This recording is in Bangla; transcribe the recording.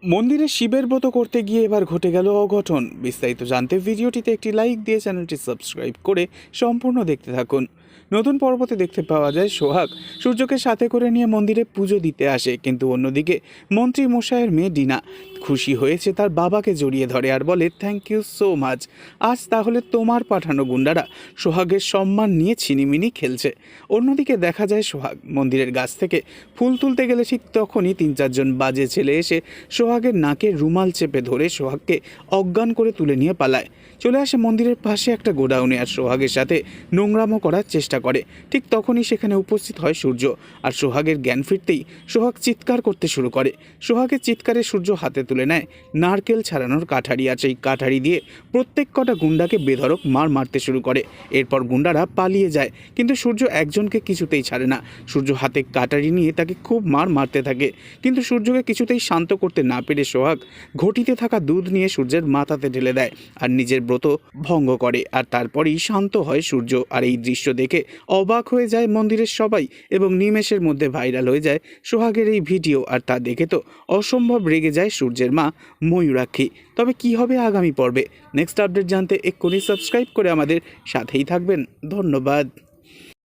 মন্দিরে শিবের ব্রত করতে গিয়ে এবার ঘটে গেল অঘটন। বিস্তারিত জানতে ভিডিওটিতে একটি লাইক দিয়ে চ্যানেলটি সাবস্ক্রাইব করে সম্পূর্ণ দেখতে থাকুন। নতুন পর্বতে দেখতে পাওয়া যায় সোহাগ সূর্যকে সাথে করে নিয়ে মন্দিরে পুজো দিতে আসে, কিন্তু অন্যদিকে মন্ত্রী মশাইয়ের মেয়ে ডিনা খুশি হয়েছে তার বাবাকে জড়িয়ে ধরে আর বলে, থ্যাংক ইউ সো মাচ, আজ তাহলে তোমার পাঠানো গুন্ডারা সোহাগের সম্মান নিয়ে ছিনিমিনি খেলছে। অন্যদিকে দেখা যায় সোহাগ মন্দিরের গাছ থেকে ফুল তুলতে গেলে ঠিক তখনই 3-4 জন বাজে ছেলে এসে সোহাগের নাকে রুমাল চেপে ধরে সোহাগকে অজ্ঞান করে তুলে নিয়ে পালায়। চলে আসে মন্দিরের পাশে একটা গোডাউনে আর সোহাগের সাথে নোংরামো করার চেষ্টা করে। ঠিক তখনই সেখানে উপস্থিত হয় সূর্য, আর সোহাগের জ্ঞান ফিরতেই সোহাগ চিৎকার করতে শুরু করে। সোহাগের চিৎকারে সূর্য হাতে তুলে নেয় নারকেল ছাড়ানোর কাঠারি, আর সেই কাঠারি দিয়ে প্রত্যেক কটা গুন্ডাকে বেধড়ক মারতে শুরু করে। এরপর গুন্ডারা পালিয়ে যায়, কিন্তু সূর্য একজনকে কিছুতেই ছাড়ে না। সূর্য হাতে কাটারি নিয়ে তাকে খুব মারতে থাকে, কিন্তু সূর্যকে কিছুতেই শান্ত করতে না পেরে সোহাগ ঘটিতে থাকা দুধ নিয়ে সূর্যের মাথাতে ঢেলে দেয় আর নিজের ব্রত ভঙ্গ করে। আর তারপরই শান্ত হয় সূর্য। আর এই দৃশ্য দেখে অবাক হয়ে যায় মন্দিরের সবাই এবং নিমেষের মধ্যে ভাইরাল হয়ে যায় সোহাগের এই ভিডিও। আর তা দেখে তো অসম্ভব রেগে যায় সূর্যের মা ময়ূরাক্ষী। তবে কি হবে আগামী পর্বে, নেক্সট আপডেট জানতে এক্ষুনি সাবস্ক্রাইব করে আমাদের সাথেই থাকবেন। ধন্যবাদ।